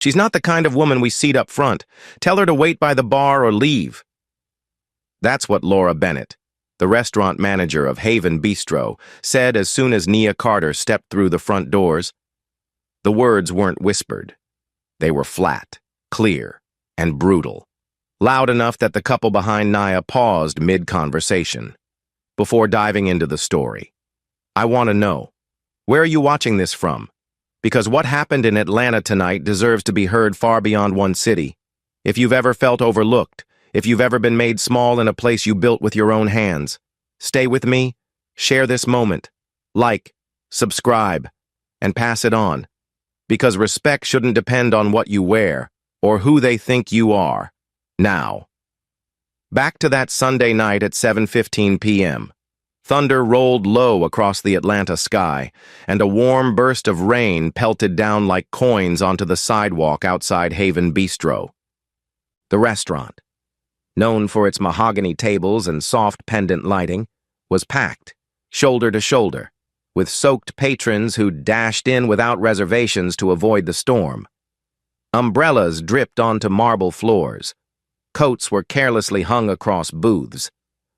She's not the kind of woman we seat up front. Tell her to wait by the bar or leave. That's what Laura Bennett, the restaurant manager of Haven Bistro, said as soon as Nia Carter stepped through the front doors. The words weren't whispered. They were flat, clear, and brutal, loud enough that the couple behind Nia paused mid-conversation. Before diving into the story, I want to know, where are you watching this from? Because what happened in Atlanta tonight deserves to be heard far beyond one city. If you've ever felt overlooked, if you've ever been made small in a place you built with your own hands, stay with me, share this moment, like, subscribe, and pass it on. Because respect shouldn't depend on what you wear or who they think you are. Now. Back to that Sunday night at 7:15 p.m. Thunder rolled low across the Atlanta sky, and a warm burst of rain pelted down like coins onto the sidewalk outside Haven Bistro. The restaurant, known for its mahogany tables and soft pendant lighting, was packed, shoulder to shoulder, with soaked patrons who dashed in without reservations to avoid the storm. Umbrellas dripped onto marble floors. Coats were carelessly hung across booths.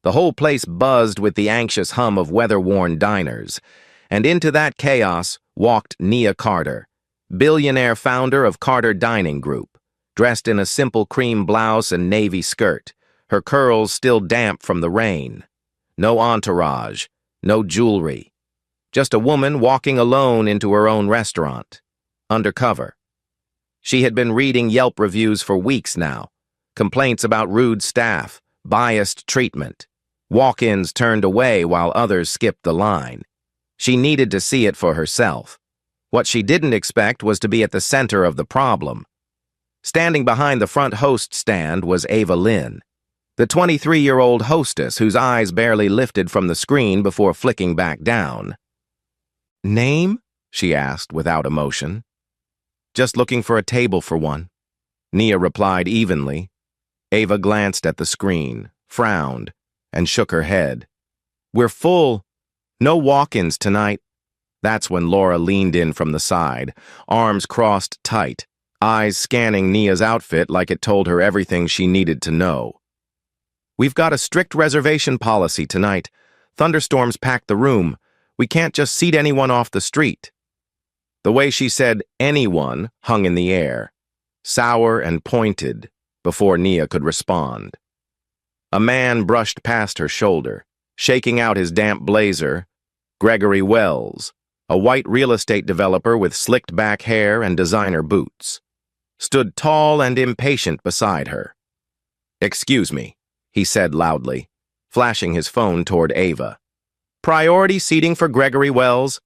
The whole place buzzed with the anxious hum of weather-worn diners, and into that chaos walked Nia Carter, billionaire founder of Carter Dining Group, dressed in a simple cream blouse and navy skirt, her curls still damp from the rain. No entourage, no jewelry. Just a woman walking alone into her own restaurant, undercover. She had been reading Yelp reviews for weeks now, complaints about rude staff, biased treatment, walk-ins turned away while others skipped the line. She needed to see it for herself. What she didn't expect was to be at the center of the problem. Standing behind the front host stand was Ava Lynn, the 23-year-old hostess whose eyes barely lifted from the screen before flicking back down. "Name?" she asked without emotion. "Just looking for a table for one," Nia replied evenly. Ava glanced at the screen, frowned, and shook her head. "We're full. No walk-ins tonight." That's when Laura leaned in from the side, arms crossed tight, eyes scanning Nia's outfit like it told her everything she needed to know. "We've got a strict reservation policy tonight. Thunderstorms packed the room. We can't just seat anyone off the street." The way she said anyone hung in the air, sour and pointed, before Nia could respond. A man brushed past her shoulder, shaking out his damp blazer. Gregory Wells, a white real estate developer with slicked back hair and designer boots, stood tall and impatient beside her. "Excuse me," he said loudly, flashing his phone toward Ava. "Priority seating for Gregory Wells.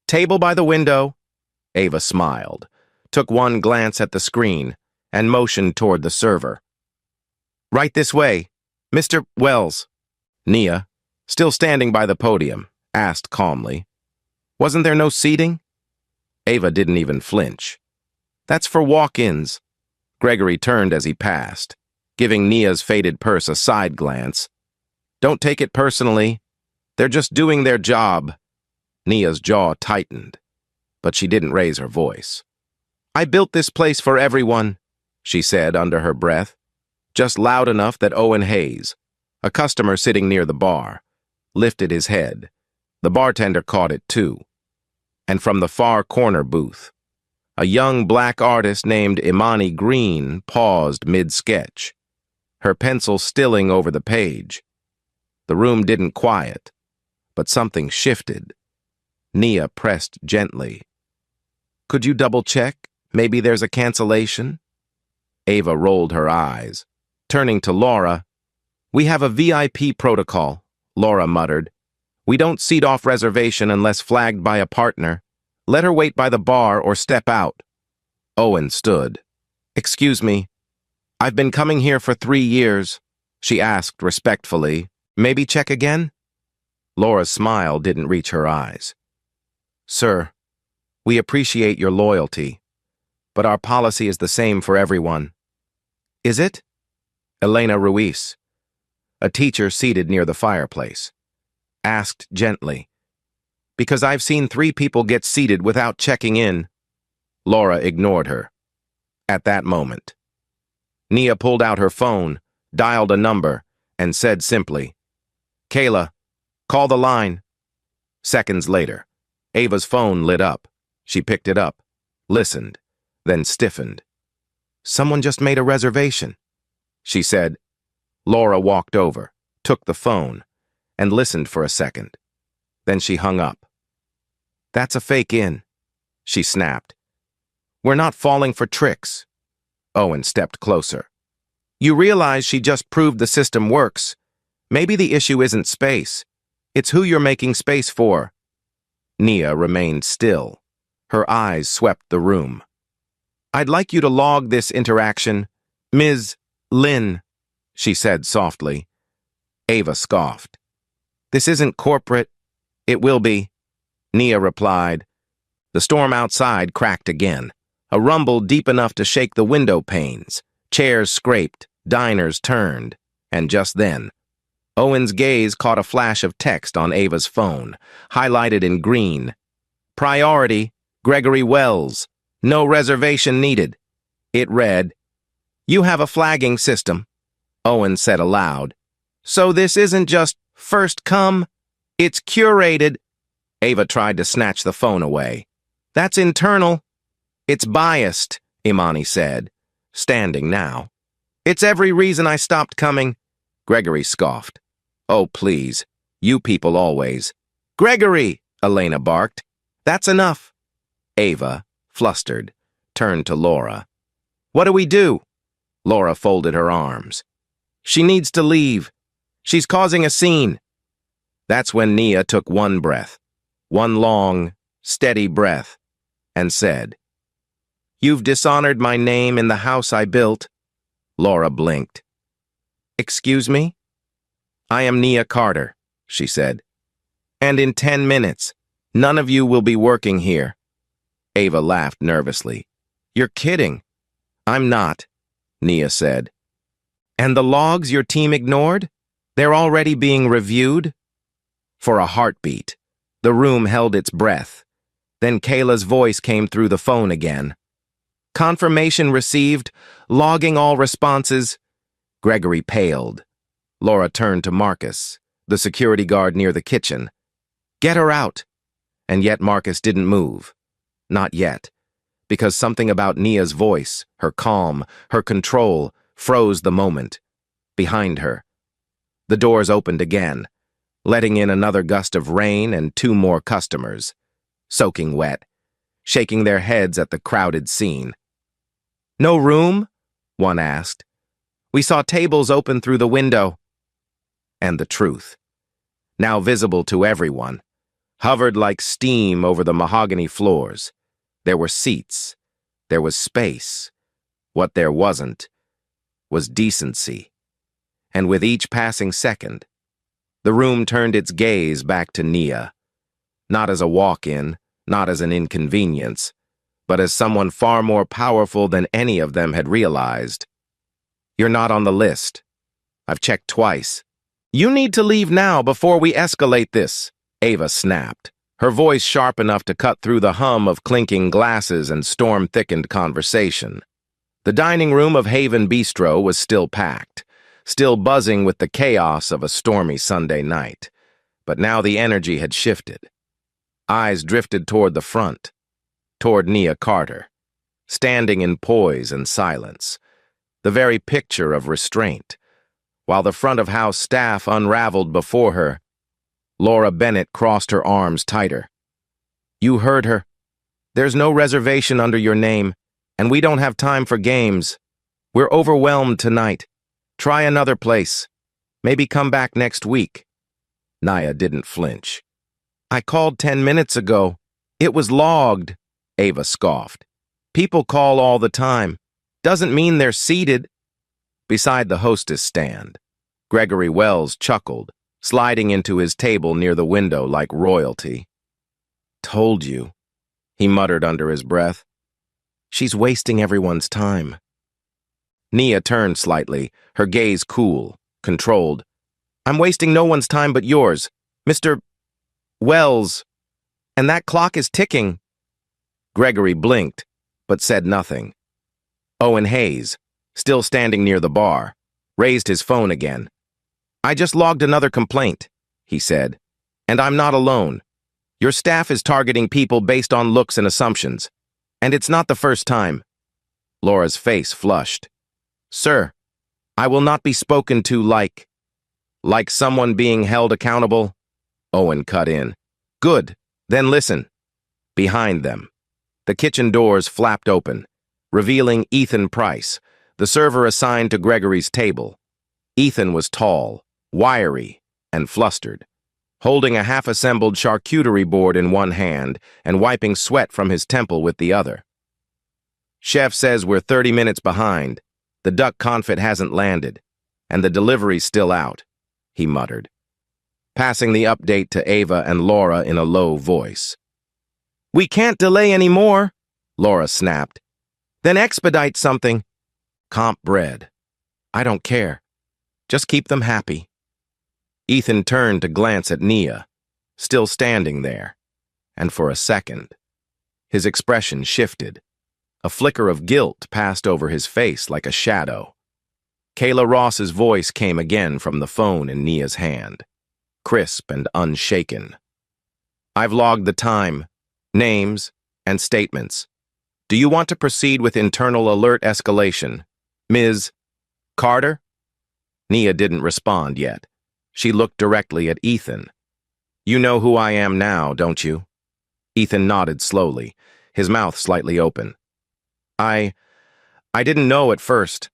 Table by the window." Ava smiled, took one glance at the screen, and motioned toward the server. "Right this way, Mr. Wells." Nia, still standing by the podium, asked calmly, "Wasn't there no seating?" Ava didn't even flinch. "That's for walk-ins." Gregory turned as he passed, giving Nia's faded purse a side glance. "Don't take it personally. They're just doing their job." Nia's jaw tightened, but she didn't raise her voice. "I built this place for everyone," she said under her breath, just loud enough that Owen Hayes, a customer sitting near the bar, lifted his head. The bartender caught it too. And from the far corner booth, a young black artist named Imani Green paused mid-sketch, her pencil stilling over the page. The room didn't quiet, but something shifted. Nia pressed gently. "Could you double-check? Maybe there's a cancellation?" Ava rolled her eyes. Turning to Laura, "We have a VIP protocol," Laura muttered. "We don't seat off reservation unless flagged by a partner. Let her wait by the bar or step out." Owen stood. "Excuse me. I've been coming here for 3 years," she asked respectfully. "Maybe check again?" Laura's smile didn't reach her eyes. "Sir, we appreciate your loyalty, but our policy is the same for everyone." "Is it?" Elena Ruiz, a teacher seated near the fireplace, asked gently. "Because I've seen 3 people get seated without checking in." Laura ignored her. at that moment. Nia pulled out her phone, dialed a number, and said simply, "Kayla, call the line." Seconds later, Ava's phone lit up. She picked it up, listened, then stiffened. "Someone just made a reservation," she said. Laura walked over, took the phone, and listened for a second. Then she hung up. "That's a fake in," she snapped. "We're not falling for tricks." Owen stepped closer. "You realize she just proved the system works. Maybe the issue isn't space. It's who you're making space for." Nia remained still. Her eyes swept the room. "I'd like you to log this interaction, Ms. Lin," she said softly. Ava scoffed. "This isn't corporate." "It will be," Nia replied. The storm outside cracked again, a rumble deep enough to shake the window panes. Chairs scraped, diners turned, and just then, Owen's gaze caught a flash of text on Ava's phone, highlighted in green. "Priority, Gregory Wells. No reservation needed." It read, "You have a flagging system," Owen said aloud. "So this isn't just first come, it's curated." Ava tried to snatch the phone away. "That's internal." "It's biased," Imani said, standing now. "It's every reason I stopped coming," Gregory scoffed. "Oh, please. You people always." "Gregory," Elena barked. "That's enough." Ava, flustered, turned to Laura. "What do we do?" Laura folded her arms. "She needs to leave. She's causing a scene." That's when Nia took one breath, one long, steady breath, and said, "You've dishonored my name in the house I built." Laura blinked. "Excuse me?" "I am Nia Carter," she said. "And in 10 minutes, none of you will be working here." Ava laughed nervously. "You're kidding." "I'm not," Nia said. "And the logs your team ignored? They're already being reviewed?" For a heartbeat, the room held its breath. Then Kayla's voice came through the phone again. "Confirmation received, logging all responses." Gregory paled. Laura turned to Marcus, the security guard near the kitchen. "Get her out." And yet Marcus didn't move. Not yet. Because something about Nia's voice, her calm, her control, froze the moment. Behind her, the doors opened again, letting in another gust of rain and 2 more customers, soaking wet, shaking their heads at the crowded scene. "No room?" one asked. "We saw tables open through the window." And the truth, now visible to everyone, hovered like steam over the mahogany floors. There were seats. There was space. What there wasn't was decency. And with each passing second, the room turned its gaze back to Nia, not as a walk-in, not as an inconvenience, but as someone far more powerful than any of them had realized. "You're not on the list. I've checked twice. You need to leave now before we escalate this," Ava snapped, her voice sharp enough to cut through the hum of clinking glasses and storm-thickened conversation. The dining room of Haven Bistro was still packed, still buzzing with the chaos of a stormy Sunday night. But now the energy had shifted. Eyes drifted toward the front, toward Nia Carter, standing in poise and silence, the very picture of restraint, while the front-of-house staff unraveled before her. Laura Bennett crossed her arms tighter. "You heard her. There's no reservation under your name, and we don't have time for games. We're overwhelmed tonight. Try another place. Maybe come back next week." Nia didn't flinch. "I called 10 minutes ago. It was logged," Ava scoffed. "People call all the time. Doesn't mean they're seated." Beside the hostess stand, Gregory Wells chuckled, sliding into his table near the window like royalty. "Told you," he muttered under his breath. "She's wasting everyone's time." Nia turned slightly, her gaze cool, controlled. "I'm wasting no one's time but yours, Mr. Wells. And that clock is ticking." Gregory blinked, but said nothing. Owen Hayes, still standing near the bar, raised his phone again. "I just logged another complaint," he said. "And I'm not alone. Your staff is targeting people based on looks and assumptions. And it's not the first time." Laura's face flushed. "Sir, I will not be spoken to like someone being held accountable." Owen cut in. "Good, then listen." Behind them, the kitchen doors flapped open, revealing Ethan Price, the server assigned to Gregory's table. Ethan was tall, wiry, and flustered, holding a half-assembled charcuterie board in one hand and wiping sweat from his temple with the other. "Chef says we're 30 minutes behind. The duck confit hasn't landed, and the delivery's still out," he muttered, passing the update to Ava and Laura in a low voice. "We can't delay any more," Laura snapped. "Then expedite something." "Comp bread. I don't care. Just keep them happy." Ethan turned to glance at Nia, still standing there, and for a second, his expression shifted. A flicker of guilt passed over his face like a shadow. Kayla Ross's voice came again from the phone in Nia's hand, crisp and unshaken. "I've logged the time, names, and statements. Do you want to proceed with internal alert escalation? Ms. Carter?" Nia didn't respond yet. She looked directly at Ethan. "You know who I am now, don't you?" Ethan nodded slowly, his mouth slightly open. I didn't know at first."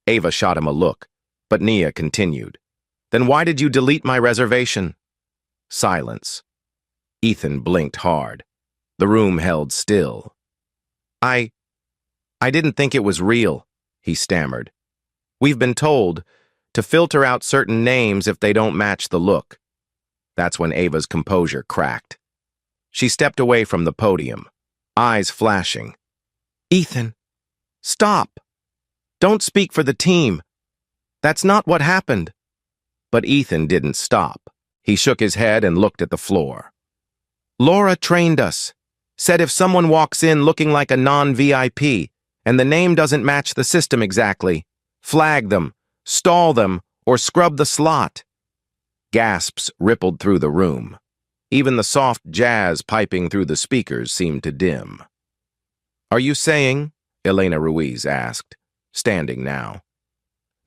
Ava shot him a look, but Nia continued. "Then why did you delete my reservation?" Silence. Ethan blinked hard. The room held still. I didn't think it was real," he stammered. "We've been told to filter out certain names if they don't match the look." That's when Ava's composure cracked. She stepped away from the podium, eyes flashing. "Ethan, stop. Don't speak for the team. That's not what happened." But Ethan didn't stop. He shook his head and looked at the floor. "Laura trained us. Said if someone walks in looking like a non-VIP and the name doesn't match the system exactly, flag them, stall them, or scrub the slot." Gasps rippled through the room. Even the soft jazz piping through the speakers seemed to dim. "Are you saying," Elena Ruiz asked, standing now,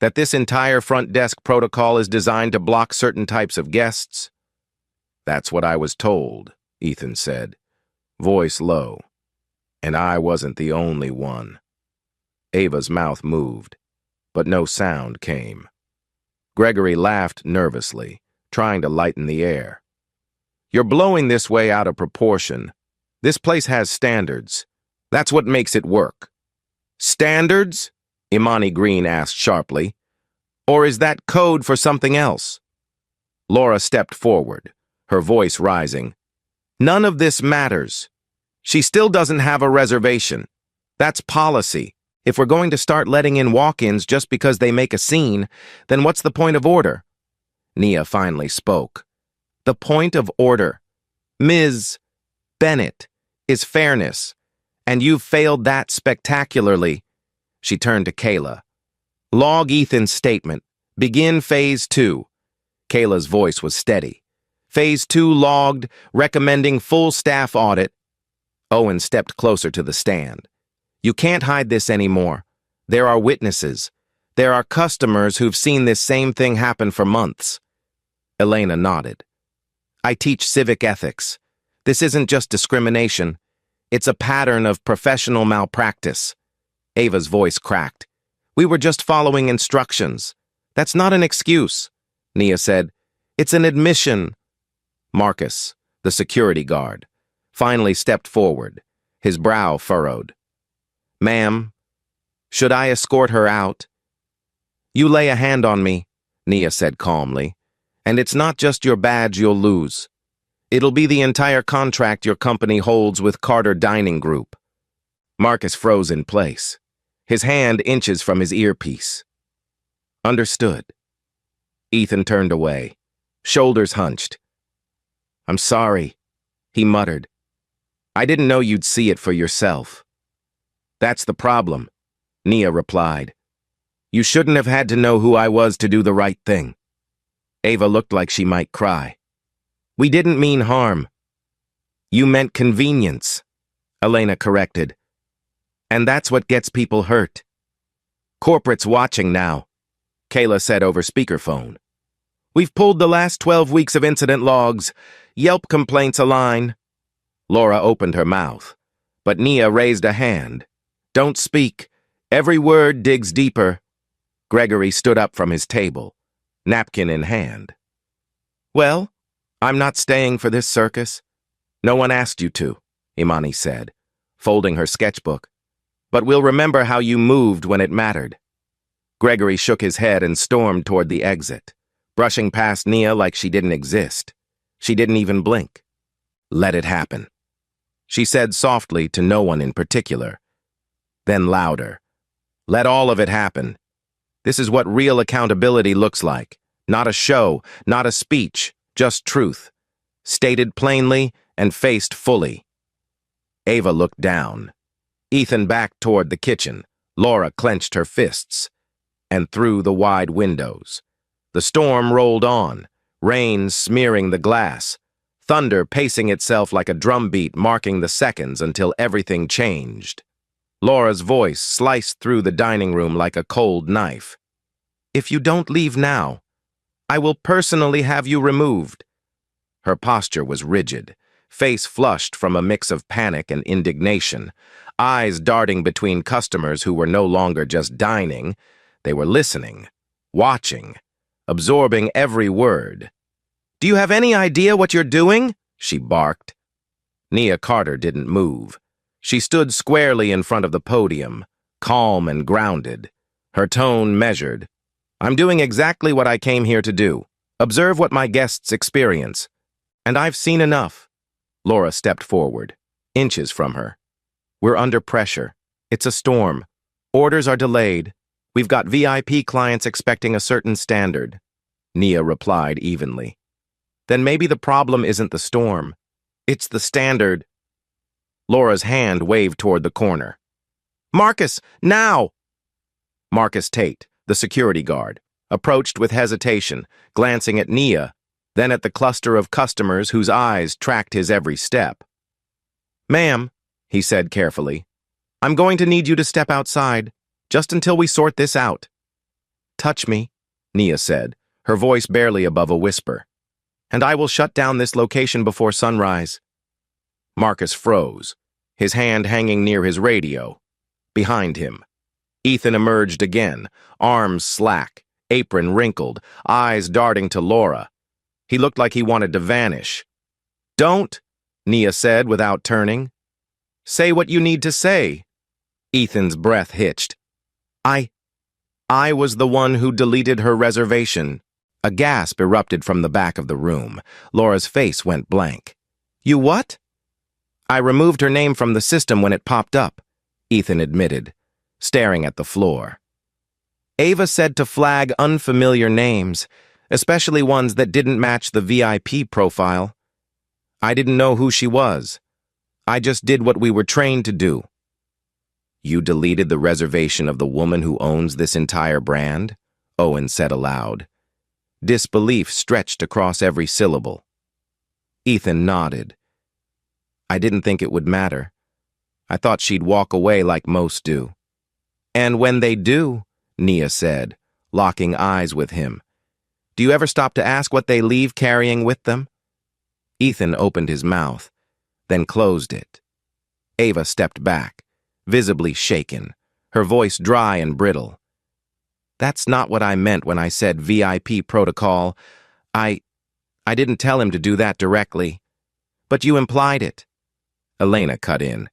"that this entire front desk protocol is designed to block certain types of guests?" "That's what I was told," Ethan said, voice low. "And I wasn't the only one." Ava's mouth moved, but no sound came. Gregory laughed nervously, trying to lighten the air. "You're blowing this way out of proportion. This place has standards. That's what makes it work." "Standards?" Imani Green asked sharply. "Or is that code for something else?" Laura stepped forward, her voice rising. "None of this matters. She still doesn't have a reservation. That's policy. If we're going to start letting in walk-ins just because they make a scene, then what's the point of order?" Nia finally spoke. "The point of order, Ms. Bennett, is fairness, and you've failed that spectacularly." She turned to Kayla. "Log Ethan's statement. Begin Phase 2. Kayla's voice was steady. "Phase 2 logged, recommending full staff audit." Owen stepped closer to the stand. "You can't hide this anymore. There are witnesses. There are customers who've seen this same thing happen for months." Elena nodded. "I teach civic ethics. This isn't just discrimination. It's a pattern of professional malpractice." Ava's voice cracked. "We were just following instructions. That's not an excuse," Nia said. "It's an admission." Marcus, the security guard, finally stepped forward, his brow furrowed. "Ma'am, should I escort her out?" "You lay a hand on me," Nia said calmly, "and it's not just your badge you'll lose. It'll be the entire contract your company holds with Carter Dining Group." Marcus froze in place, his hand inches from his earpiece. "Understood." Ethan turned away, shoulders hunched. "I'm sorry," he muttered. "I didn't know you'd see it for yourself." "That's the problem. Nia replied. You shouldn't have had to know who I was to do the right thing. Ava looked like she might cry. We didn't mean harm. You meant convenience, Elena corrected. And that's what gets people hurt. Corporate's watching now, Kayla said over speakerphone. We've pulled the last 12 weeks of incident logs. Yelp complaints align. Laura opened her mouth, but Nia raised a hand. Don't speak. Every word digs deeper. Gregory stood up from his table, napkin in hand. Well, I'm not staying for this circus. No one asked you to, Imani said, folding her sketchbook. But we'll remember how you moved when it mattered. Gregory shook his head and stormed toward the exit, brushing past Nia like she didn't exist. She didn't even blink. Let it happen, she said softly to no one in particular. Then louder. Let all of it happen. This is what real accountability looks like. Not a show, not a speech, just truth. Stated plainly and faced fully. Ava looked down. Ethan backed toward the kitchen. Laura clenched her fists. And through the wide windows. The storm rolled on, rain smearing the glass, thunder pacing itself like a drumbeat marking the seconds until everything changed. Laura's voice sliced through the dining room like a cold knife. If you don't leave now, I will personally have you removed. Her posture was rigid, face flushed from a mix of panic and indignation, eyes darting between customers who were no longer just dining, they were listening, watching, absorbing every word. Do you have any idea what you're doing? She barked. Nia Carter didn't move. She stood squarely in front of the podium, calm and grounded, her tone measured. I'm doing exactly what I came here to do. Observe what my guests experience. And I've seen enough. Laura stepped forward, inches from her. We're under pressure. It's a storm. Orders are delayed. We've got VIP clients expecting a certain standard. Nia replied evenly. Then maybe the problem isn't the storm. It's the standard. Laura's hand waved toward the corner. Marcus, now! Marcus Tate, the security guard, approached with hesitation, glancing at Nia, then at the cluster of customers whose eyes tracked his every step. Ma'am, he said carefully, I'm going to need you to step outside, just until we sort this out. Touch me, Nia said, her voice barely above a whisper, and I will shut down this location before sunrise. Marcus froze, his hand hanging near his radio. Behind him, Ethan emerged again, arms slack, apron wrinkled, eyes darting to Laura. He looked like he wanted to vanish. Don't, Nia said without turning. Say what you need to say. Ethan's breath hitched. I was the one who deleted her reservation. A gasp erupted from the back of the room. Laura's face went blank. You what? I removed her name from the system when it popped up, Ethan admitted, staring at the floor. Ava said to flag unfamiliar names, especially ones that didn't match the VIP profile. I didn't know who she was. I just did what we were trained to do. You deleted the reservation of the woman who owns this entire brand? Owen said aloud. Disbelief stretched across every syllable. Ethan nodded. I didn't think it would matter. I thought she'd walk away like most do. And when they do, Nia said, locking eyes with him, do you ever stop to ask what they leave carrying with them? Ethan opened his mouth, then closed it. Ava stepped back, visibly shaken, her voice dry and brittle. That's not what I meant when I said VIP protocol. I didn't tell him to do that directly. But you implied it. Elena cut in.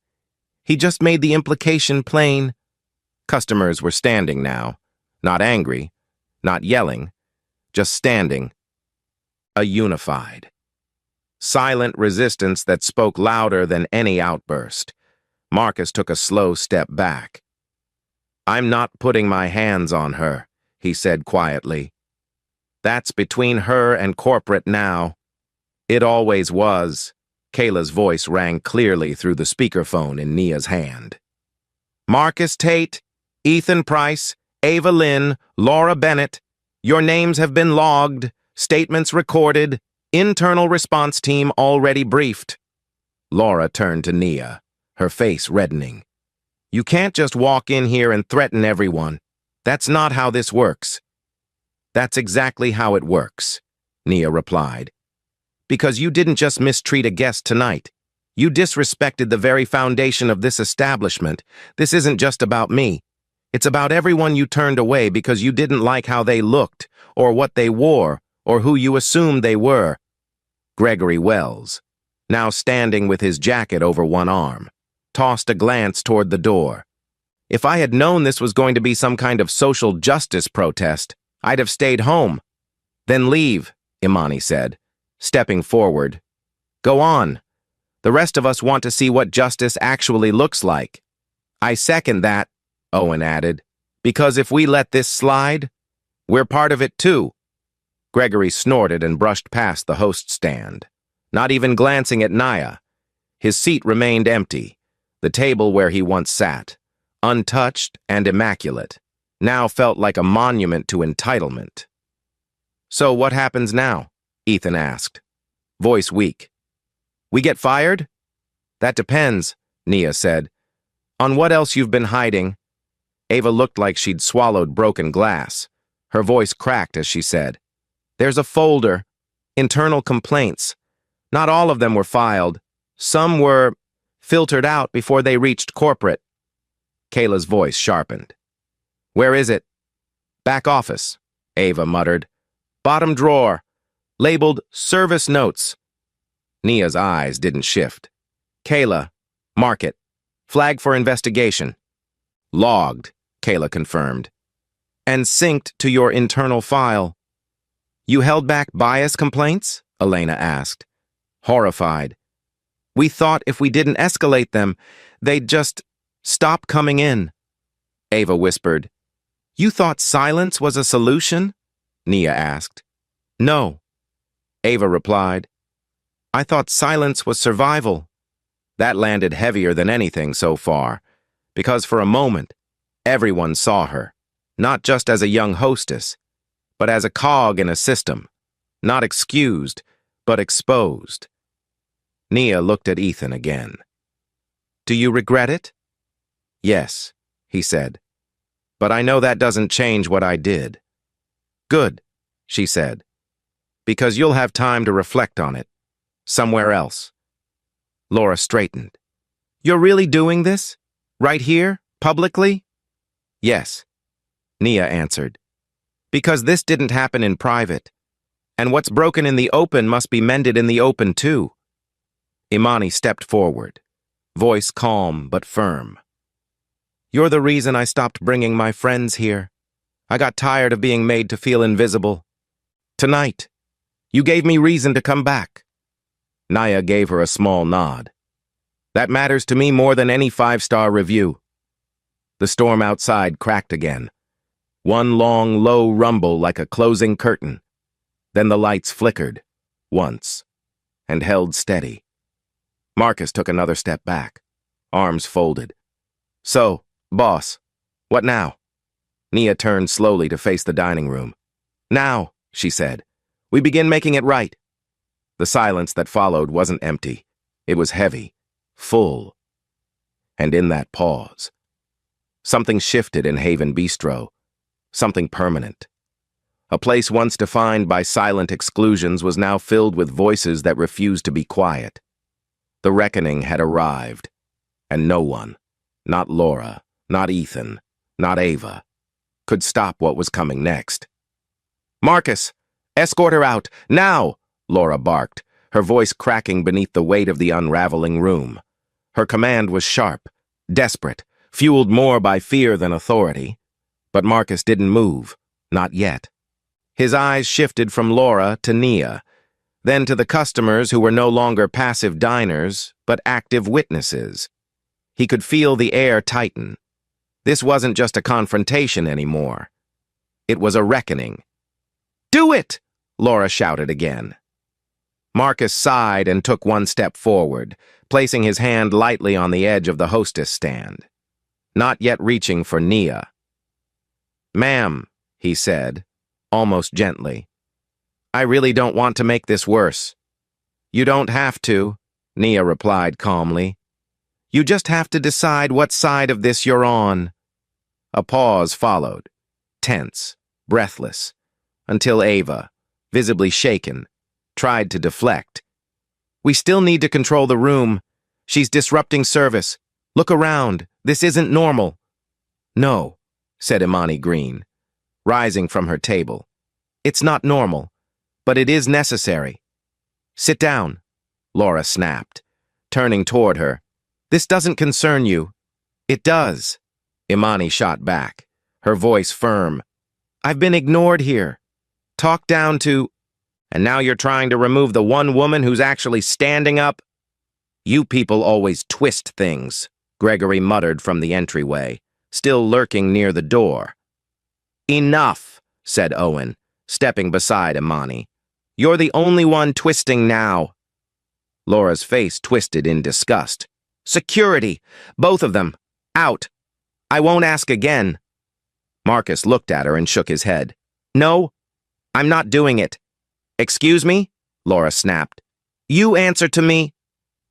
He just made the implication plain. Customers were standing now, not angry, not yelling, just standing. A unified, silent resistance that spoke louder than any outburst. Marcus took a slow step back. I'm not putting my hands on her, he said quietly. That's between her and corporate now. It always was. Kayla's voice rang clearly through the speakerphone in Nia's hand. Marcus Tate, Ethan Price, Ava Lynn, Laura Bennett. Your names have been logged, statements recorded, internal response team already briefed. Laura turned to Nia, her face reddening. You can't just walk in here and threaten everyone. That's not how this works. That's exactly how it works, Nia replied. Because you didn't just mistreat a guest tonight. You disrespected the very foundation of this establishment. This isn't just about me. It's about everyone you turned away because you didn't like how they looked, or what they wore, or who you assumed they were. Gregory Wells, now standing with his jacket over one arm, tossed a glance toward the door. If I had known this was going to be some kind of social justice protest, I'd have stayed home. Then leave, Imani said, stepping forward. Go on. The rest of us want to see what justice actually looks like. I second that, Owen added, because if we let this slide, we're part of it too. Gregory snorted and brushed past the host stand, not even glancing at Nia. His seat remained empty, the table where he once sat, untouched and immaculate, now felt like a monument to entitlement. So what happens now? Ethan asked, voice weak. We get fired? That depends, Nia said. On what else you've been hiding? Ava looked like she'd swallowed broken glass. Her voice cracked as she said, There's a folder. Internal complaints. Not all of them were filed. Some were filtered out before they reached corporate. Kayla's voice sharpened. Where is it? Back office, Ava muttered. Bottom drawer. Labeled service notes. Nia's eyes didn't shift. Kayla, mark it. Flag for investigation. Logged, Kayla confirmed. And synced to your internal file. You held back bias complaints? Elena asked, horrified. We thought if we didn't escalate them, they'd just stop coming in. Ava whispered. You thought silence was a solution? Nia asked. No. Ava replied. I thought silence was survival. That landed heavier than anything so far, because for a moment, everyone saw her, not just as a young hostess, but as a cog in a system, not excused, but exposed. Nia looked at Ethan again. Do you regret it? Yes, he said, but I know that doesn't change what I did. Good, she said, because you'll have time to reflect on it, somewhere else. Laura straightened. You're really doing this? Right here? Publicly? Yes, Nia answered. Because this didn't happen in private. And what's broken in the open must be mended in the open too. Imani stepped forward, voice calm but firm. You're the reason I stopped bringing my friends here. I got tired of being made to feel invisible. Tonight, you gave me reason to come back. Nia gave her a small nod. That matters to me more than any 5-star review. The storm outside cracked again. One long, low rumble like a closing curtain. Then the lights flickered, once, and held steady. Marcus took another step back, arms folded. So, boss, what now? Nia turned slowly to face the dining room. Now, she said, we begin making it right. The silence that followed wasn't empty. It was heavy, full. And in that pause, something shifted in Haven Bistro, something permanent. A place once defined by silent exclusions was now filled with voices that refused to be quiet. The reckoning had arrived, and no one, not Laura, not Ethan, not Ava, could stop what was coming next. Marcus, escort her out, now! Laura barked, her voice cracking beneath the weight of the unraveling room. Her command was sharp, desperate, fueled more by fear than authority. But Marcus didn't move, not yet. His eyes shifted from Laura to Nia, then to the customers who were no longer passive diners, but active witnesses. He could feel the air tighten. This wasn't just a confrontation anymore. It was a reckoning. Do it! Laura shouted again. Marcus sighed and took one step forward, placing his hand lightly on the edge of the hostess stand. not yet reaching for Nia. "Ma'am," he said, almost gently, "I really don't want to make this worse." "You don't have to," Nia replied calmly. "You just have to decide what side of this you're on." A pause followed, tense, breathless, until Ava, visibly shaken, tried to deflect. "We still need to control the room. She's disrupting service. Look around. This isn't normal." "No," said Imani Green, rising from her table. "It's not normal, but it is necessary." "Sit down," Laura snapped, turning toward her. "This doesn't concern you." "It does," Imani shot back, her voice firm. "I've been ignored here. Talked down to... And now you're trying to remove the one woman who's actually standing up?" "You people always twist things," Gregory muttered from the entryway, still lurking near the door. "Enough," said Owen, stepping beside Imani. "You're the only one twisting now." Laura's face twisted in disgust. "Security! Both of them! Out! I won't ask again." Marcus looked at her and shook his head. "No, I'm not doing it." "Excuse me?" Laura snapped. "You answer to me."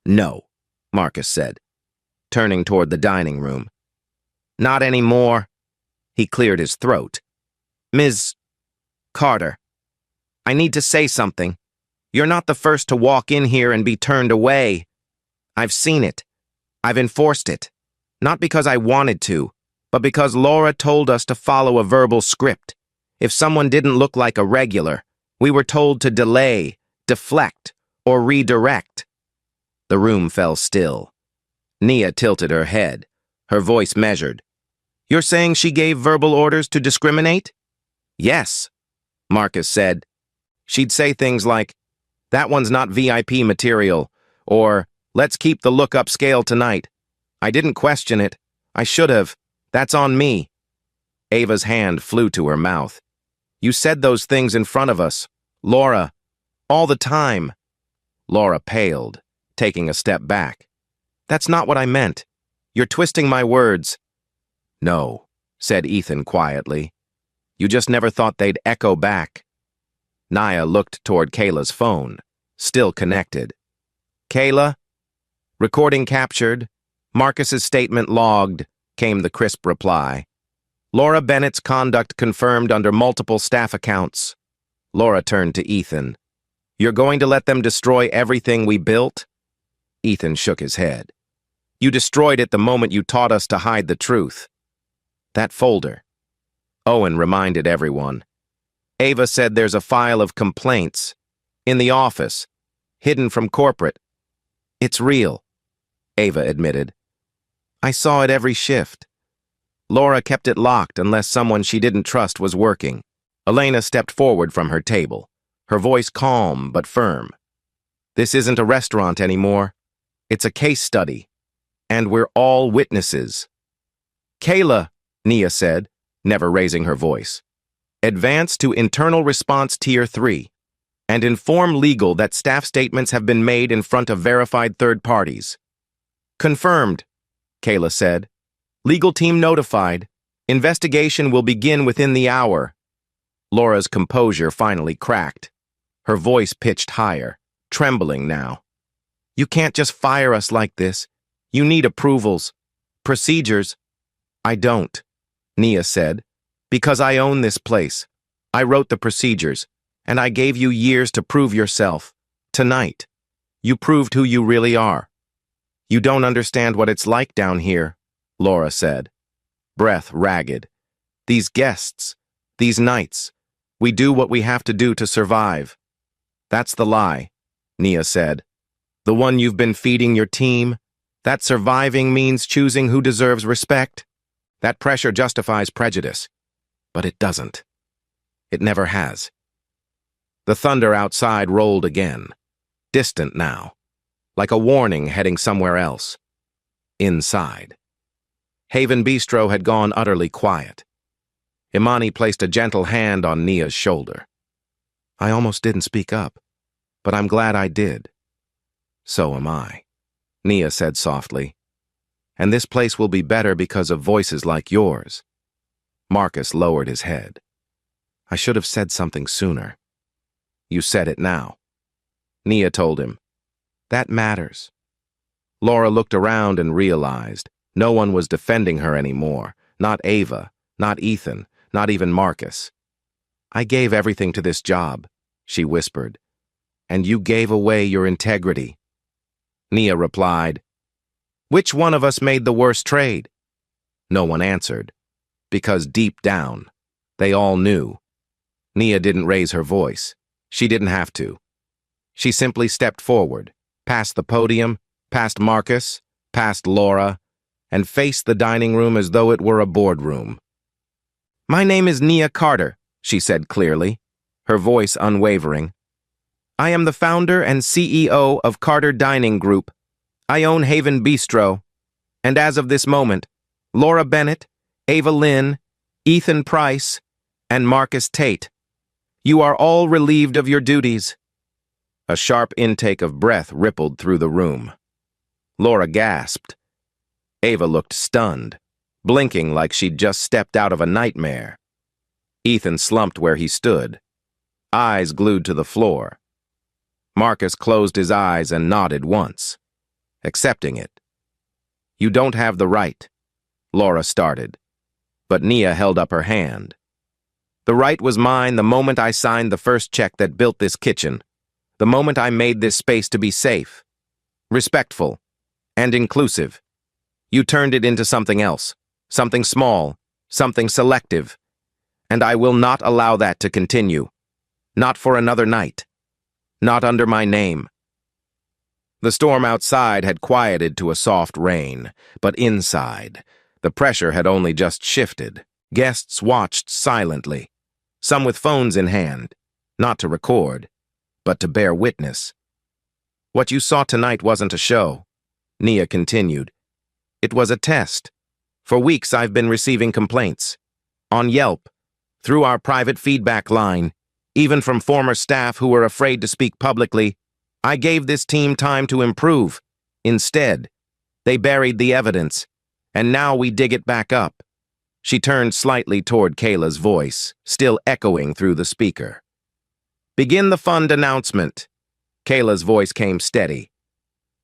"No," Marcus said, turning toward the dining room. "Not anymore." He cleared his throat. "Ms. Carter, I need to say something. You're not the first to walk in here and be turned away. I've seen it. I've enforced it. Not because I wanted to, but because Laura told us to follow a verbal script. If someone didn't look like a regular, we were told to delay, deflect, or redirect." The room fell still. Nia tilted her head, her voice measured. "You're saying she gave verbal orders to discriminate?" "Yes," Marcus said. "She'd say things like, 'That one's not VIP material,' or 'Let's keep the look upscale tonight.' I didn't question it. I should have. That's on me." Ava's hand flew to her mouth. "You said those things in front of us, Laura, all the time." Laura paled, taking a step back. "That's not what I meant. You're twisting my words." "No," said Ethan quietly. "You just never thought they'd echo back." Nia looked toward Kayla's phone, still connected. "Kayla?" "Recording captured. Marcus's statement logged," came the crisp reply. "Laura Bennett's conduct confirmed under multiple staff accounts." Laura turned to Ethan. "You're going to let them destroy everything we built?" Ethan shook his head. "You destroyed it the moment you taught us to hide the truth." "That folder." Owen reminded everyone. "Ava said there's a file of complaints. In the office. Hidden from corporate." "It's real," Ava admitted. "I saw it every shift. Laura kept it locked unless someone she didn't trust was working." Elena stepped forward from her table, her voice calm but firm. "This isn't a restaurant anymore. It's a case study. And we're all witnesses." "Kayla," Nia said, never raising her voice, "advance to Internal Response Tier 3 and inform legal that staff statements have been made in front of verified third parties." "Confirmed," Kayla said. "Legal team notified. Investigation will begin within the hour." Laura's composure finally cracked. Her voice pitched higher, trembling now. "You can't just fire us like this. You need approvals. Procedures." "I don't," Nia said, "because I own this place. I wrote the procedures, and I gave you years to prove yourself. Tonight, you proved who you really are." "You don't understand what it's like down here," Laura said, breath ragged. "These guests, these nights, we do what we have to do to survive." "That's the lie," Nia said. "The one you've been feeding your team, that surviving means choosing who deserves respect. That pressure justifies prejudice, but it doesn't. It never has." The thunder outside rolled again, distant now, like a warning heading somewhere else. Inside. Haven Bistro had gone utterly quiet. Imani placed a gentle hand on Nia's shoulder. "I almost didn't speak up, but I'm glad I did." "So am I," Nia said softly. And this place will be better because of voices like yours. Marcus lowered his head. I should have said something sooner. You said it now. Nia told him. That matters. Laura looked around and realized no one was defending her anymore. Not Ava, not Ethan, not even Marcus. I gave everything to this job, she whispered. And you gave away your integrity. Nia replied, Which one of us made the worst trade? No one answered, because deep down, they all knew. Nia didn't raise her voice. She didn't have to. She simply stepped forward, past the podium, past Marcus, past Laura, and faced the dining room as though it were a boardroom. My name is Nia Carter, she said clearly, her voice unwavering. I am the founder and CEO of Carter Dining Group. I own Haven Bistro. And as of this moment, Laura Bennett, Ava Lynn, Ethan Price, and Marcus Tate, you are all relieved of your duties. A sharp intake of breath rippled through the room. Laura gasped. Ava looked stunned, blinking like she'd just stepped out of a nightmare. Ethan slumped where he stood, eyes glued to the floor. Marcus closed his eyes and nodded once, accepting it. You don't have the right, Laura started, but Nia held up her hand. The right was mine the moment I signed the first check that built this kitchen, the moment I made this space to be safe, respectful, and inclusive. You turned it into something else, something small, something selective, and I will not allow that to continue. Not for another night. Not under my name. The storm outside had quieted to a soft rain, but inside, the pressure had only just shifted. Guests watched silently, some with phones in hand, not to record, but to bear witness. What you saw tonight wasn't a show, Nia continued. It was a test. For weeks I've been receiving complaints. On Yelp, through our private feedback line, even from former staff who were afraid to speak publicly. I gave this team time to improve. Instead, they buried the evidence, and now we dig it back up. She turned slightly toward Kayla's voice, still echoing through the speaker. Begin the fund announcement. Kayla's voice came steady.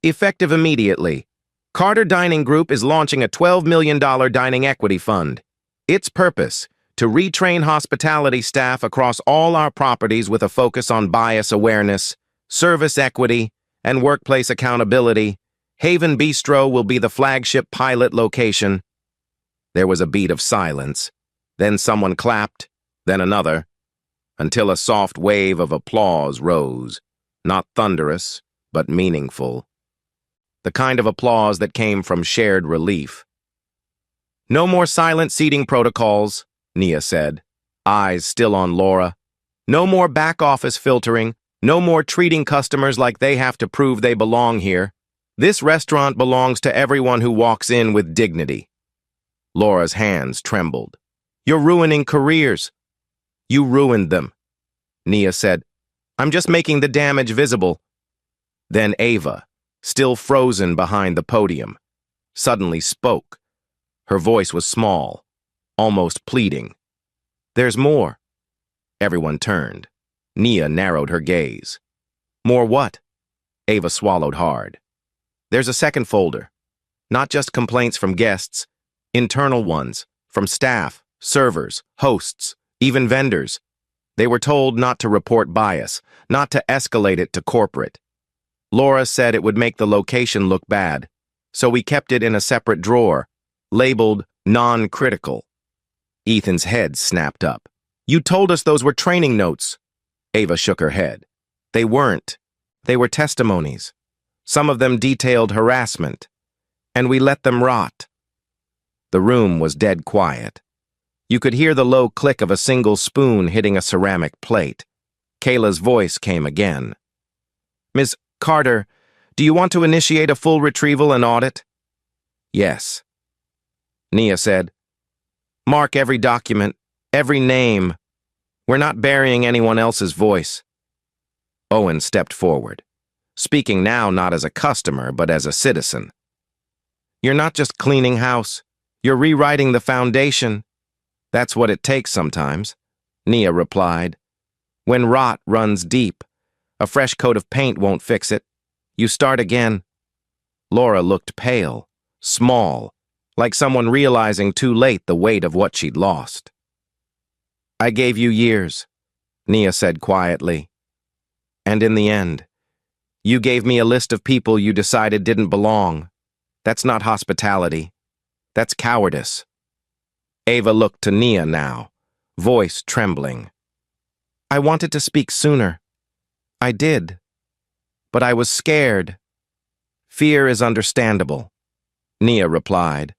Effective immediately. Carter Dining Group is launching a $12 million dining equity fund. Its purpose, to retrain hospitality staff across all our properties with a focus on bias awareness, service equity, and workplace accountability. Haven Bistro will be the flagship pilot location. There was a beat of silence. Then someone clapped, then another, until a soft wave of applause rose, not thunderous, but meaningful. The kind of applause that came from shared relief. No more silent seating protocols, Nia said, eyes still on Laura. No more back-office filtering, no more treating customers like they have to prove they belong here. This restaurant belongs to everyone who walks in with dignity. Laura's hands trembled. You're ruining careers. You ruined them, Nia said. I'm just making the damage visible. Then Ava, still frozen behind the podium, suddenly spoke. Her voice was small, almost pleading. There's more. Everyone turned. Nia narrowed her gaze. More what? Ava swallowed hard. There's a second folder. Not just complaints from guests, internal ones, from staff, servers, hosts, even vendors. They were told not to report bias, not to escalate it to corporate. Laura said it would make the location look bad, so we kept it in a separate drawer, labeled non-critical. Ethan's head snapped up. You told us those were training notes. Ava shook her head. They weren't. They were testimonies. Some of them detailed harassment, and we let them rot. The room was dead quiet. You could hear the low click of a single spoon hitting a ceramic plate. Kayla's voice came again. Ms. Carter, do you want to initiate a full retrieval and audit? Yes. Nia said, mark every document, every name. We're not burying anyone else's voice. Owen stepped forward, speaking now not as a customer but as a citizen. You're not just cleaning house. You're rewriting the foundation. That's what it takes sometimes, Nia replied. When rot runs deep, a fresh coat of paint won't fix it. You start again. Laura looked pale, small, like someone realizing too late the weight of what she'd lost. I gave you years, Nia said quietly. And in the end, you gave me a list of people you decided didn't belong. That's not hospitality. That's cowardice. Ava looked to Nia now, voice trembling. I wanted to speak sooner. I did. But I was scared. Fear is understandable, Nia replied.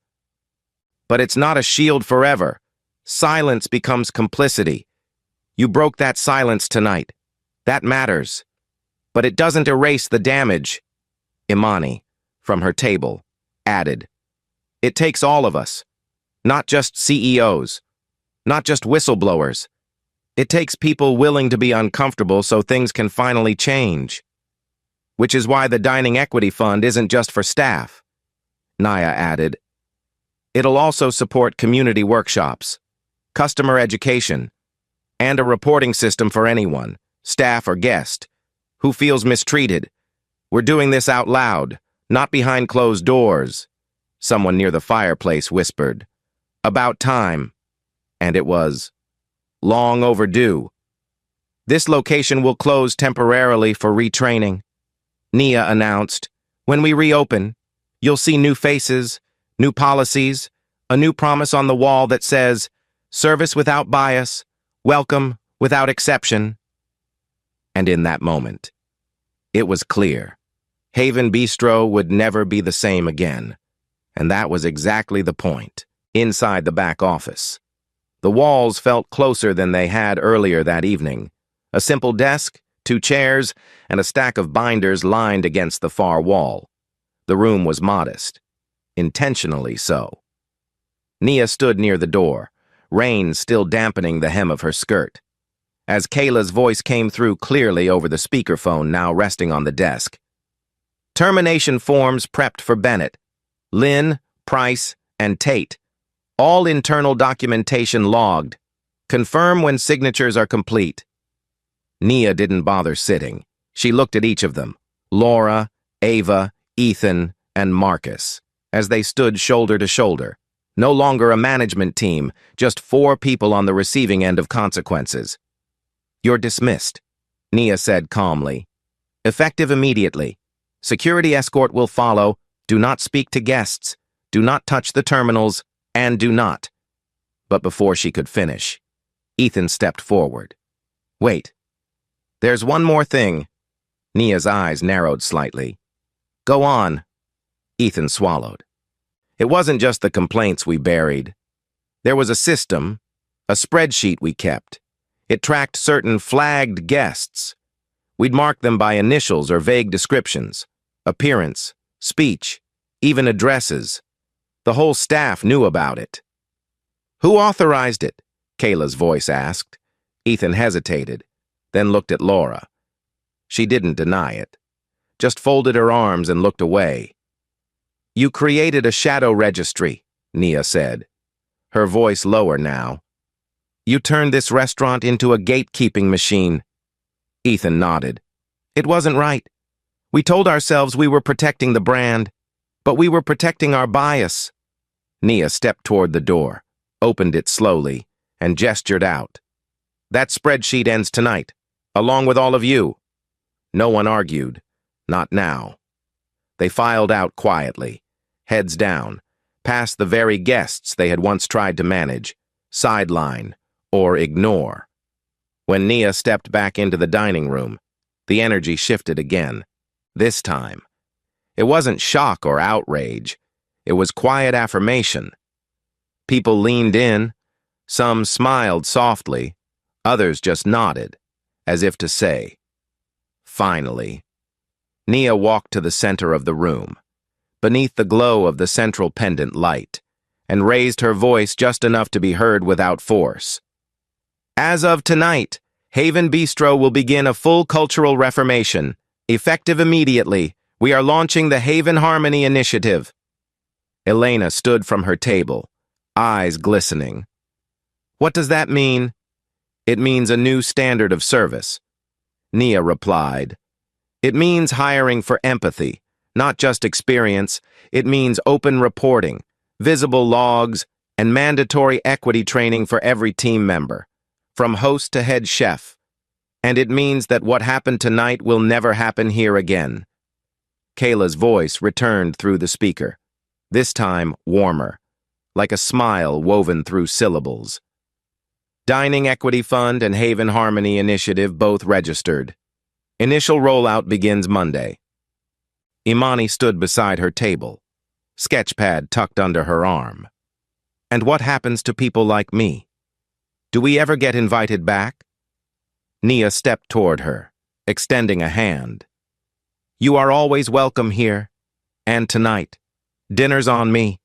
But it's not a shield forever. Silence becomes complicity. You broke that silence tonight. That matters. But it doesn't erase the damage. Imani, from her table, added. It takes all of us. Not just CEOs. Not just whistleblowers. It takes people willing to be uncomfortable so things can finally change. Which is why the Dining Equity Fund isn't just for staff, Nia added. It'll also support community workshops, customer education, and a reporting system for anyone, staff or guest, who feels mistreated. We're doing this out loud, not behind closed doors, someone near the fireplace whispered. About time. And it was long overdue. This location will close temporarily for retraining, Nia announced. When we reopen, you'll see new faces, new policies, a new promise on the wall that says, service without bias, welcome without exception. And in that moment, it was clear. Haven Bistro would never be the same again. And that was exactly the point, inside the back office. The walls felt closer than they had earlier that evening. A simple desk, 2 chairs, and a stack of binders lined against the far wall. The room was modest, intentionally so. Nia stood near the door, rain still dampening the hem of her skirt. As Kayla's voice came through clearly over the speakerphone now resting on the desk. Termination forms prepped for Bennett, Lynn, Price, and Tate. All internal documentation logged. Confirm when signatures are complete. Nia didn't bother sitting. She looked at each of them, Laura, Ava, Ethan, and Marcus, as they stood shoulder to shoulder. No longer a management team, just 4 people on the receiving end of consequences. You're dismissed, Nia said calmly. Effective immediately. Security escort will follow. Do not speak to guests. Do not touch the terminals. And do not. But before she could finish, Ethan stepped forward. Wait. There's one more thing. Nia's eyes narrowed slightly. Go on. Ethan swallowed. It wasn't just the complaints we buried. There was a system, a spreadsheet we kept. It tracked certain flagged guests. We'd mark them by initials or vague descriptions, appearance, speech, even addresses. The whole staff knew about it. Who authorized it? Kayla's voice asked. Ethan hesitated, then looked at Laura. She didn't deny it, just folded her arms and looked away. You created a shadow registry, Nia said, her voice lower now. You turned this restaurant into a gatekeeping machine. Ethan nodded. It wasn't right. We told ourselves we were protecting the brand, but we were protecting our bias. Nia stepped toward the door, opened it slowly, and gestured out. That spreadsheet ends tonight, along with all of you. No one argued. Not now. They filed out quietly, heads down, past the very guests they had once tried to manage, sideline, or ignore. When Nia stepped back into the dining room, the energy shifted again. This time, it wasn't shock or outrage. It was quiet affirmation. People leaned in. Some smiled softly. Others just nodded, as if to say, finally. Nia walked to the center of the room, beneath the glow of the central pendant light, and raised her voice just enough to be heard without force. As of tonight, Haven Bistro will begin a full cultural reformation. Effective immediately, we are launching the Haven Harmony Initiative. Elena stood from her table, eyes glistening. What does that mean? It means a new standard of service. Nia replied. It means hiring for empathy, not just experience. It means open reporting, visible logs, and mandatory equity training for every team member, from host to head chef. And it means that what happened tonight will never happen here again. Kayla's voice returned through the speaker, this time warmer, like a smile woven through syllables. Dining Equity Fund and Haven Harmony Initiative both registered. Initial rollout begins Monday. Imani stood beside her table, sketchpad tucked under her arm. And what happens to people like me? Do we ever get invited back? Nia stepped toward her, extending a hand. You are always welcome here. And tonight. Dinner's on me.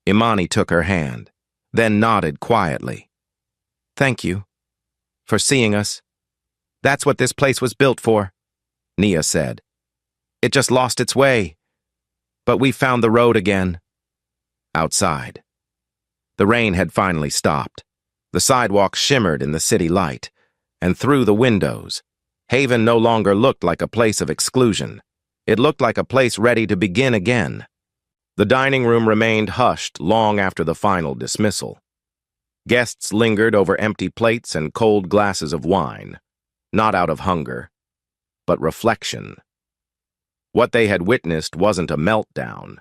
Imani took her hand, then nodded quietly. Thank you for seeing us. That's what this place was built for, Nia said. It just lost its way. But we found the road again. Outside. The rain had finally stopped. The sidewalk shimmered in the city light, and through the windows, Haven no longer looked like a place of exclusion. It looked like a place ready to begin again. The dining room remained hushed long after the final dismissal. Guests lingered over empty plates and cold glasses of wine, not out of hunger, but reflection. What they had witnessed wasn't a meltdown.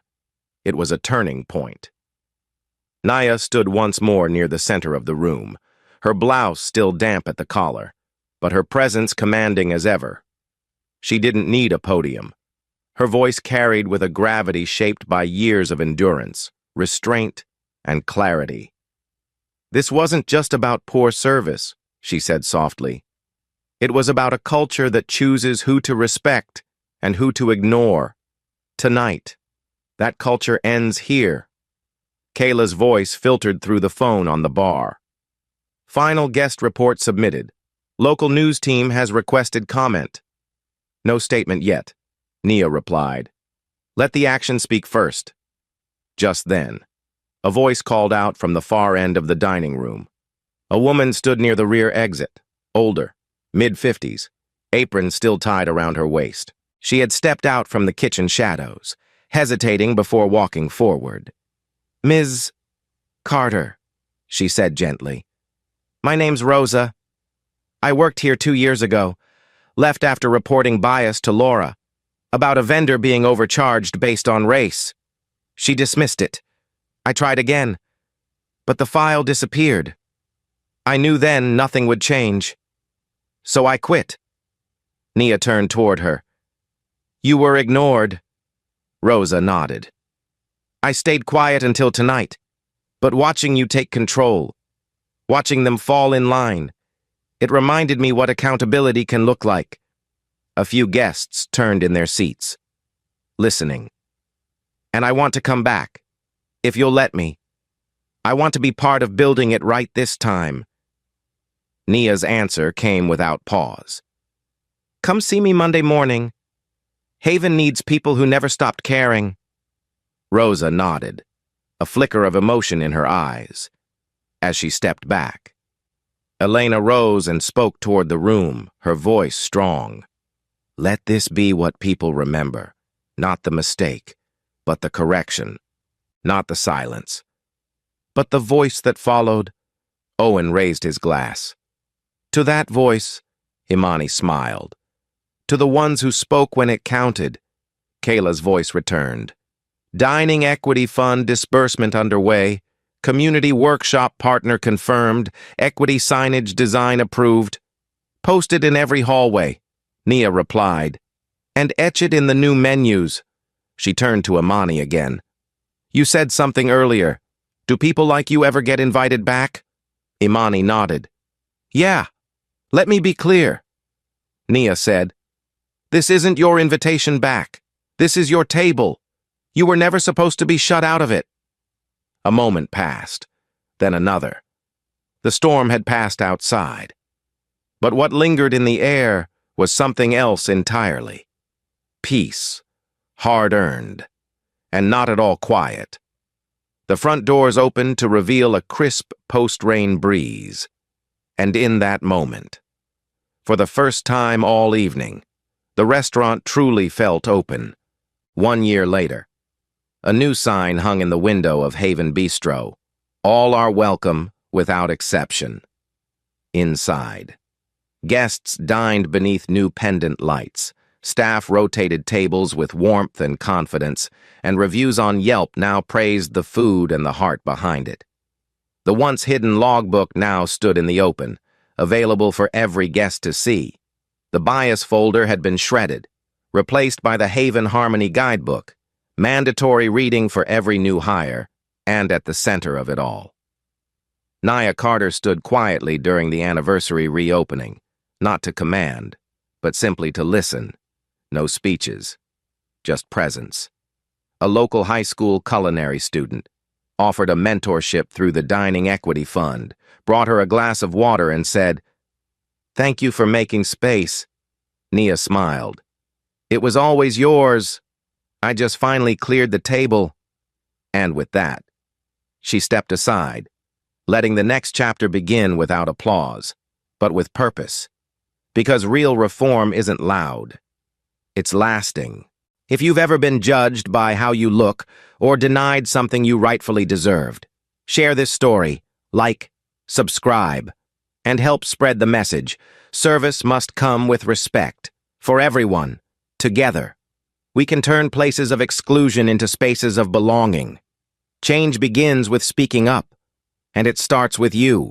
It was a turning point. Nia stood once more near the center of the room, her blouse still damp at the collar, but her presence commanding as ever. She didn't need a podium. Her voice carried with a gravity shaped by years of endurance, restraint, and clarity. This wasn't just about poor service, she said softly. It was about a culture that chooses who to respect and who to ignore. Tonight, that culture ends here. Kayla's voice filtered through the phone on the bar. Final guest report submitted. Local news team has requested comment. No statement yet, Nia replied. Let the action speak first. Just then, a voice called out from the far end of the dining room. A woman stood near the rear exit, older, mid-50s, apron still tied around her waist. She had stepped out from the kitchen shadows, hesitating before walking forward. Ms. Carter, she said gently. My name's Rosa. I worked here 2 years ago, left after reporting bias to Laura, about a vendor being overcharged based on race. She dismissed it. I tried again, but the file disappeared. I knew then nothing would change. So I quit. Nia turned toward her. You were ignored. Rosa nodded. I stayed quiet until tonight, but watching you take control, watching them fall in line, it reminded me what accountability can look like. A few guests turned in their seats, listening. And I want to come back, if you'll let me. I want to be part of building it right this time. Nia's answer came without pause. Come see me Monday morning. Haven needs people who never stopped caring. Rosa nodded, a flicker of emotion in her eyes, as she stepped back. Elena rose and spoke toward the room, her voice strong. Let this be what people remember, not the mistake, but the correction, not the silence, but the voice that followed. Owen raised his glass. To that voice, Imani smiled. To the ones who spoke when it counted, Kayla's voice returned. Dining Equity Fund disbursement underway. Community workshop partner confirmed. Equity signage design approved. Posted in every hallway, Nia replied. And etch it in the new menus. She turned to Imani again. You said something earlier. Do people like you ever get invited back? Imani nodded. Yeah. Let me be clear. Nia said. This isn't your invitation back. This is your table. You were never supposed to be shut out of it. A moment passed, then another. The storm had passed outside. But what lingered in the air was something else entirely. Peace, hard-earned, and not at all quiet. The front doors opened to reveal a crisp post-rain breeze. And in that moment, for the first time all evening, the restaurant truly felt open. 1 year later, a new sign hung in the window of Haven Bistro. All are welcome, without exception. Inside, guests dined beneath new pendant lights. Staff rotated tables with warmth and confidence, and reviews on Yelp now praised the food and the heart behind it. The once hidden logbook now stood in the open, available for every guest to see. The bias folder had been shredded, replaced by the Haven Harmony Guidebook, mandatory reading for every new hire, and at the center of it all. Nia Carter stood quietly during the anniversary reopening, not to command, but simply to listen. No speeches, just presence. A local high school culinary student offered a mentorship through the Dining Equity Fund, brought her a glass of water and said, "Thank you for making space." Nia smiled. "It was always yours. I just finally cleared the table." And with that, she stepped aside, letting the next chapter begin without applause, but with purpose. Because real reform isn't loud. It's lasting. If you've ever been judged by how you look or denied something you rightfully deserved, share this story, like, subscribe, and help spread the message. Service must come with respect. For everyone, together, we can turn places of exclusion into spaces of belonging. Change begins with speaking up, and it starts with you.